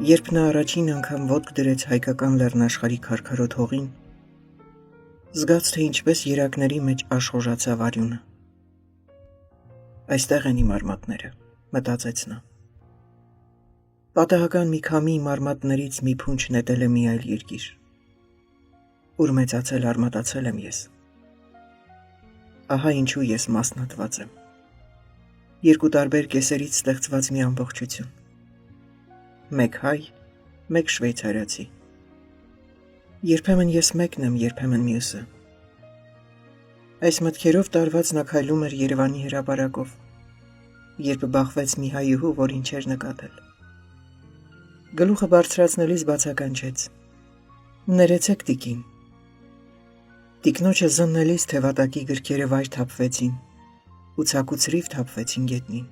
Երբ նա առաջին անգամ ոտք դրեց հայկական լեռնաշխարհի քարքարոտ հողին, զգաց, թե ինչպես երակների մեջ աշխուժացավ արյունը։ Այստեղ են իմ արմատները, մտածեց նա։ Պատահական մի քամի իմ արմատներից մի փունջ նետել է մի այլ երկիր, ուր մեծացել արմատացել եմ ես։ Ահա ինչու ես մասնատված եմ։ Երկու տարբեր կեսերից ստեղծված մի ամբողջություն։ Մեկ հայ, մեկ շվեյցարացի։ Երբեմն ես մեկն եմ, երբեմն մյուսը։ Այս մտքերով տարված նա քայլում էր Երևանի հրապարակով, երբ բախվեց մի հայուհու, որին չէր նկատել։ Գլուխը բարձրացնելիս բացականչեց. «Ներեցեք, տիկին»։ Տիկնոջը զննելիս թևատակի գրքերը վայր թափվեցին ու ցակուցրիվ թափվեցին գետնին։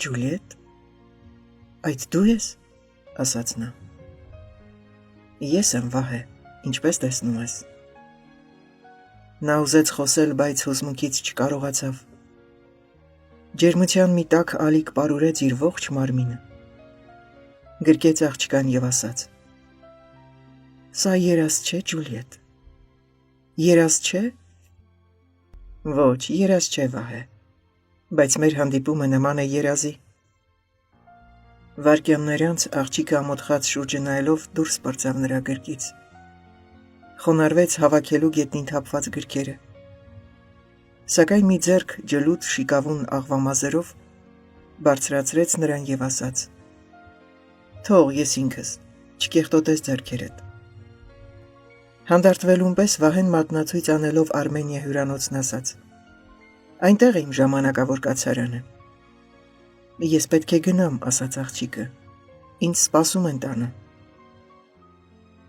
«Ջուլիետ, այդ դու ես», ասաց նա։ «Ես եմ, Վահե, ինչպես տեսնում ես»։ Նա ուզեց խոսել, բայց հուզմունքից չկարողացավ։ Ջերմության մի տաք ալիք պարուրեց իր ողջ մարմինը։ Գրկեց աղջկան և ասաց. «Սա երազ չէ, Ջուլիետ»։ Երազ չէ։ Ոչ, երազ չէ, Վահե, բայց մեր հանդիպումը նման է երազի։ Վայրկյաններ անց աղջիկը ամոթխած շուրջը նայելով դուրս պրծավ նրա գրկից։ Խոնարհվեց հավաքելու գետնին թափված գրքերը։ Սակայն մի ձեռք ջլուտ շիկավուն աղվամազերով բարձրացրեց նրան և ասաց. «Թող ես ինքս, չկեղտոտես ձեռքերդ»։ Հանդարտվելուն պես Վահեն մատնացույց անելով Արմենիա հյուրանոցն ասաց. «Այնտեղ է իմ ժամանակավոր կացարանը»։ «Ես պետք է գնամ», ասաց աղջիկը, «ինձ սպասում են տանը»։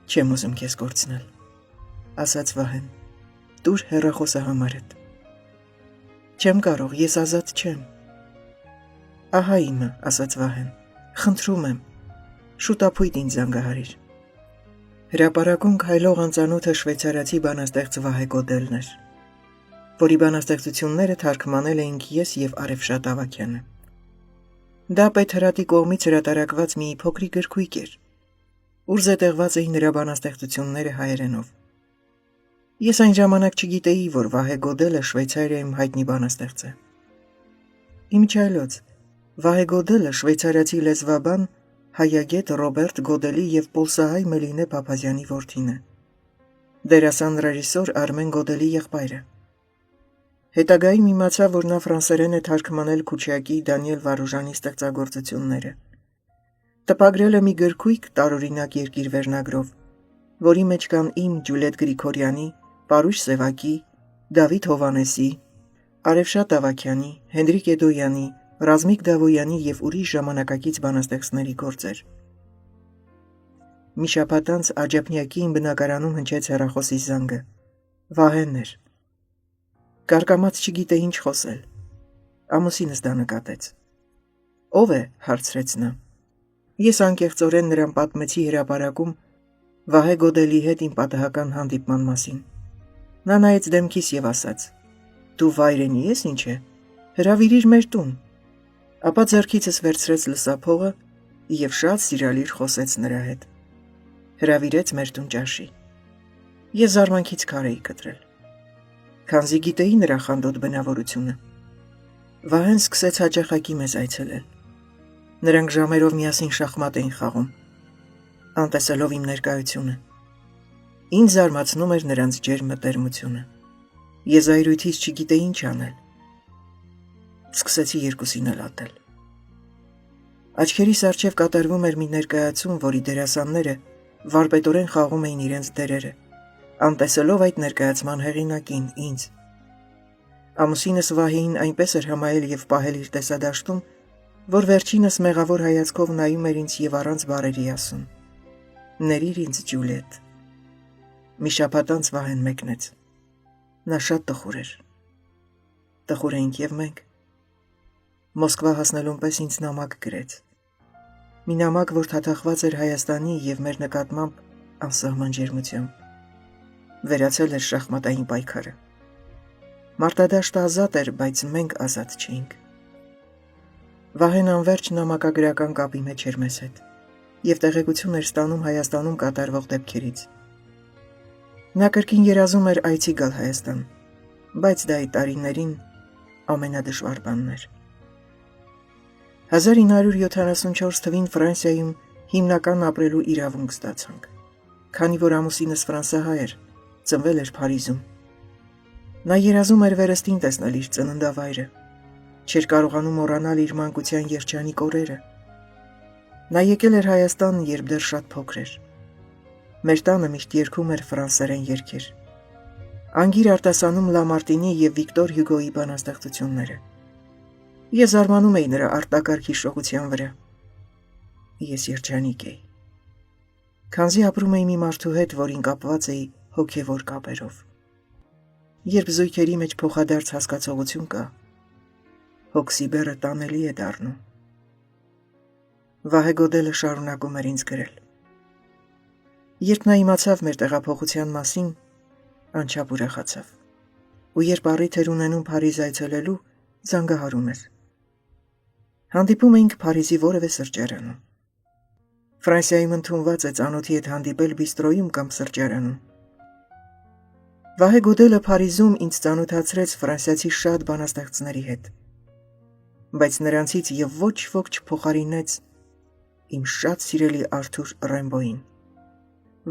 «Չեմ ուզում քեզ կորցնել», ասաց Վահեն, «տուր հեռախոսը համարդ»։ «Չեմ կարող, ես ազատ չեմ»։ «Ահա իմը», ասաց Վահեն, «խնդրում եմ, շուտապույտ ինձ զանգահարիր»։ Հրապարակում քայլող անծանոթը շվեյցարացի բանաստեղծ Վահե Գոդելն էր, որի բանաստեղծությունները թարգմանել էինք ես և Արևշատ Ավագյանը։ Դա Պետհրատի կողմից հրատարակված մի փոքրիկ գրքույկ էր, ուր զետեղված էին նրա բանաստեղծությունները հայերենով։ Ես այն ժամանակ չգիտեի, որ Վահե Գոդելը Շվեյցարիայում հայտնի բանաստեղծ է։ Իմիջիայլոց, Վահե Գոդելը շվեյցարացի լեզվաբան հայագետ Ռոբերտ Գոդելի և պոլսահայ Մելինե Փափազյանի որդին է, դերասան ռեժիսոր Արմեն Գոդելի եղբայրը։ Հետագայում իմացա, որ նա ֆրանսերեն է թարգմանել Քուչյակի, Դանիել Վարուժանի ստեղծագործությունները։ Տպագրել է մի գրքույկ «Տարօրինակ երկիր» վերնագրով, որի մեջ կան իմ Ջուլիետ Գրիգորյանի, Պարույր Սևակի, Դավիթ Հովհաննեսի, Արևշատ Ավագյանի, Հենրիկ Էդոյանի, Ռազմիկ Դավոյանի և ուրիշ ժամանակակից բանաստեղծների գործեր։ Մի շաբաթ անց Աջափնյակի իմ բնակարանում հնչեց հեռախոսի զանգը։ Վահեն էր։ Կարկամած չգիտե ինչ խոսել։ Ամուսինս դա նկատեց։ «Ո՞վ է», հարցրեց նա։ Ես անկեղծորեն նրան պատմեցի հրապարակում Վահե Գոդելի հետ իմ պատահական հանդիպման մասին։ Նա նայեց դեմքիս և ասաց. «Դու վայրենի ես ինչ է, հրավիրիր մեր տուն»։ Ապա ձեռքիցս վերցրեց լսափողը և շատ սիրալիր խոսեց նրա հետ։ Հրավիրեց մեր տուն ճաշի։ Ես զարմանքից քար էի կտրել, քանզի գիտեի նրա խանդոտ բնավորությունը։ Վահեն սկսեց հաճախակի մեզ այցելել։ Նրանք ժամերով միասին շախմատ էին խաղում, անտեսելով իմ ներկայությունը։ Ինձ զարմացնում էր նրանց ջերմ մտերմությունը։ Ես զայրույթից չգիտեի ինչ անել։ Սկսեցի երկուսին էլ ատել։ Աչքերիս առջև կատարվում էր մի ներկայացում, որի դերասանները վարպետորեն խաղում էին իրենց դերերը, անտեսելով այդ ներկայացման հեղինակին՝ ինձ։ Ամուսինս Վահեին այնպես էր հմայել և պահել իր տեսադաշտում, որ վերջինս մեղավոր հայացքով նայում էր ինձ և առանց բառերի ասում. «Ներիր ինձ, Ջուլիետ»։ Մի շաբաթ անց Վահեն մեկնեց։ Նա շատ տխուր էր։ Տխուր էինք և մենք։ Մոսկվա հասնելուն պես ինձ նամակ գրեց։ Մի նամակ, որ թաթախված էր Հայաստանի և մեր նկատմամբ անսահման ջերմությամբ։ Վերացել էր շախմատային պայքարը։ Մարտադաշտը ազատ էր, բայց մենք ազատ չէինք։ Վահեն անվերջ նամակագրական կապի մեջ էր մեզ հետ։ և տեղեկություն էր ստանում Հայաստանում կատարվող դեպքերից։ Նա կրկին երազում էր այցի գալ Հայաստան, բայց դա այդ տարիներին ամենադժվար բանն էր։ 1974 թվին Ֆրանսիայում հիմնական ապրելու իրավունք ստացանք, քանի որ ամուսինս ֆրանսահայ էր, ծնվել էր Փարիզում։ Նա երազում էր վերստին տեսնել իր ծննդավայրը, չէր կարողանում մոռանալ իր մանկության երջանիկ օրերը։ Նա եկել էր Հայաստան, երբ դեռ շատ փոքր էր։ Մեր տանը միշտ երգում էր ֆրանսերեն երգեր։ Անգիր արտասանում Լամարտինի և Վիկտոր Հյուգոյի բանաստեղծությունները։ Ես զարմանում էի նրա արտակարգ հիշողության վրա։ Ես երջանիկ էի, քանզի ապրում էի մի մարդու հետ, որին կապված էի հոգևոր կապերով։ Երբ զույգերի մեջ փոխադարձ հասկացողություն կա, հոգսի բեռը տանելի է դառնում։ Վահե Գոդելը շարունակում էր ինձ գրել։ Երբ նա իմացավ մեր տեղափոխության մասին, անչափ ուրախացավ, ու երբ առիթ էր ունենում Փարիզ այցելելու, զանգահարում էր։ Հանդիպում էինք Փարիզի որևէ սրճարանում։ Ֆրանսիայում ընդունված է ծանոթի հետ հանդիպել բիստրոյում կամ սրճարանում։ Վահե Գոդելը Փարիզում ինձ ծանոթացրեց ֆրանսիացի շատ բանաստեղծների հետ, բայց նրանցից և ոչ ոք չփոխարինեց իմ շատ սիրելի Արթուր Ռեմբոյին,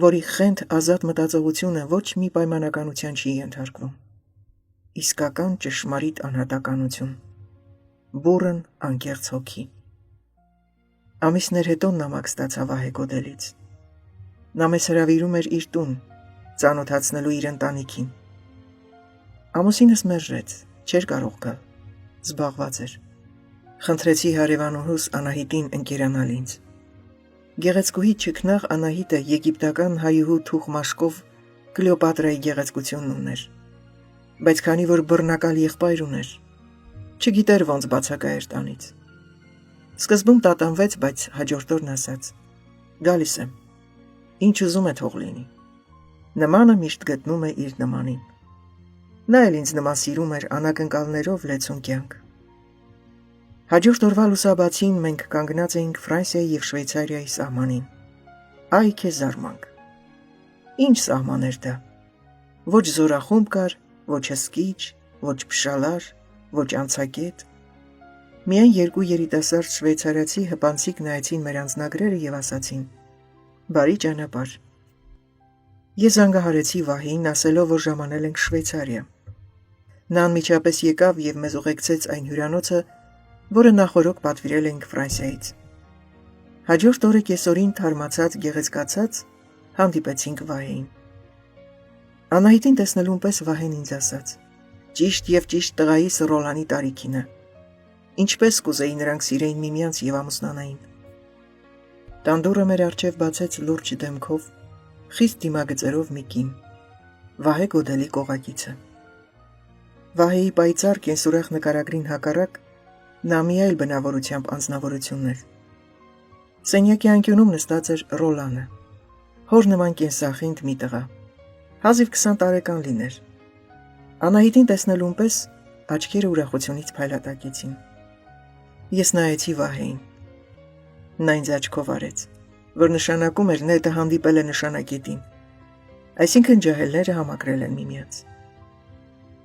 որի խենթ ազատ մտածողությունը ոչ մի պայմանականության չի ենթարկվում։ Իսկական ճշմարիտ անհատականություն, բուռն անկեղծ հոգի։ Ամիսներ հետո նամակ ստացա Վահե Գոդելից։ Նա մեզ հրավիրում էր իր տուն, ծանոթացնելու իր ընտանիքին։ Ամուսինս մերժեց, չէր կարող գալ, զբաղված էր։ Խնդրեցի հարևանուհուս Անահիտին ընկերանալ ինձ։ Գեղեցկուհի չքնաղ Անահիտը եգիպտական հայուհու Թուխմաշկով Կլեոպատրայի գեղեցկությունն ուներ, բայց քանի որ բռնակալ եղբայր ուներ, չգիտեր ոնց բացակայեր տանից։ Սկզբում տատանվեց, բայց հաջորդ օրն ասաց. «Գալիս եմ, ինչ ուզում է թող լինի»։ Նմանը միշտ գտնում է իր նմանին։ Նա էլ ինձ նման սիրում էր անակնկալներով լեցուն կյանք։ Հաջորդ օրվա լուսաբացին մենք կանգնած էինք Ֆրանսիայի և Շվեյցարիայի սահմանին։ Այ քեզ զարմանք։ Ինչ սահման էր դա։ Ոչ զորախումբ կար, ոչ հսկիչ, ոչ փշալար, ոչ անցակետ։ Միայն երկու երիտասարդ շվեյցարացի հպանցիկ նայեցին մեր անձնագրերը և ասացին. «Բարի ճանապարհ»։ Ես զանգահարեցի Վահեին, ասելով, որ ժամանել ենք Շվեյցարիա։ Նա անմիջապես եկավ և մեզ ուղեկցեց այն հյուրանոցը, որը նախօրոք պատվիրել էինք Ֆրանսիայից։ Հաջորդ օրը կեսօրին թարմացած, գեղեցկացած հանդիպեցինք Վահեին։ Անահիտին տեսնելուն պես Վահեն ինձ ասաց. «Ճիշտ և ճիշտ տղայիս Ռոլանի տարիքին է։ Ինչպես կուզեի նրանք սիրեին միմյանց և ամուսնանային»։ Տանդուռը մեր առջև բացեց լուրջ դեմքով, խիստ դիմագծերով մի կին, Վահե Գոդելի կողակիցը։ Վահեի պայծառ կենսուրախ նկարագրին հակառակ նա մի այլ բնավորությամբ անձնավորություն էր։ Սենյակի անկյունում նստած էր Ռոլանը, հոր նման կենսախինդ մի տղա, հազիվ 20 տարեկան լիներ։ Անահիտին տեսնելուն պես աչքերը ուրախությունից փայլատակեցին։ Ես նայեցի Վահեին։ Նա ինձ աչքով արեց, որ նշանակում էր նետը հանդիպել է նշանակետին, այսինքն ջահելները համակրել են միմյանց։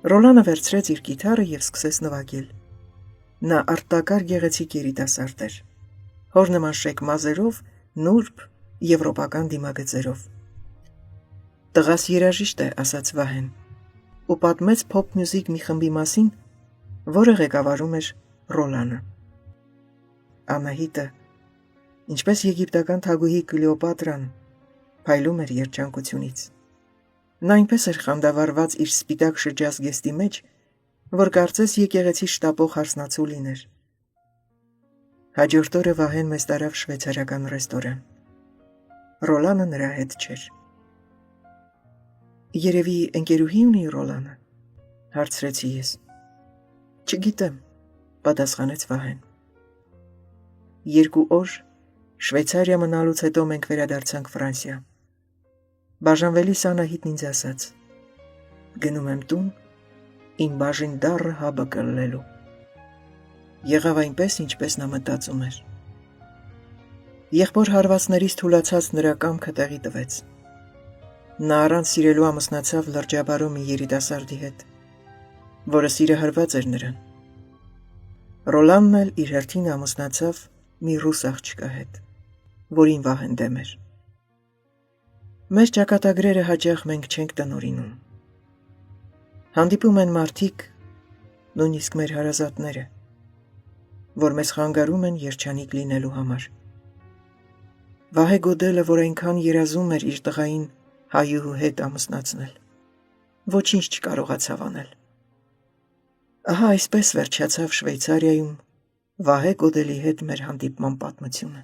Ռոլանը վերցրեց իր կիթառը և սկսեց նվագել։ Նա արտակարգ գեղեցիկ երիտասարդ էր, հոր նման շեկ մազերով, նուրբ, եվրոպական դիմագծերով։ «Տղաս երաժիշտ է», ասաց Վահեն, ու պատմեց փոփ մյուզիկ մի խմբի մասին, որը ղեկավարում էր Ռոլանը։ Անահիտը, ինչպես եգիպտական թագուհի Կլեոպատրան, փայլում էր երջանկությունից։ Նա այնպես էր խանդավառված իր սպիտակ շրջազգեստի մեջ, որ կարծես եկեղեցի շտապող հարսնացու լիներ։ Հաջորդ օրը Վահեն մեզ տարավ շվեյցարական ռեստորան։ Ռոլանը նրա հետ չէր։ «Երևի ընկերուհի ունի Ռոլանը», հարցրեցի ես։ «Չգիտեմ», պատասխանեց Վահեն։ 2 օր Շվեյցարիա մնալուց հետո մենք վերադարձանք Ֆրանսիա։ Բաժանվելիս Անահիտն ինձ ասաց. «Գնում եմ տուն, իմ բաժին դառը հաբը կլլելու»։ Եղավ այնպես, ինչպես նա մտածում էր։ Եղբոր հարվածներից թուլացած նրա կամքը տեղի տվեց։ Նա առանց սիրելու ամուսնացավ լրջաբարու մի երիտասարդի հետ, որը սիրը հրված էր նրան։ Ռոլանն էլ իր հերթին ամուսնացավ մի ռուս աղջկա հետ, որին Վահեն դեմ էր։ Մեր ճակատագրերը հաճախ մենք չենք տնօրինում։ Հանդիպում են մարդիկ, նույնիսկ մեր հարազատները, որ մեզ խանգարում են երջանիկ լինելու համար։ Վահե Գոդելը, որ այնքան երազում էր իր տղային հայուհու հետ ամուսնացնել, ոչինչ չկարողացավ անել։ Ահա այսպես վերջացավ Շվեյցարիայում Վահե Գոդելի հետ մեր հանդիպման պատմությունը։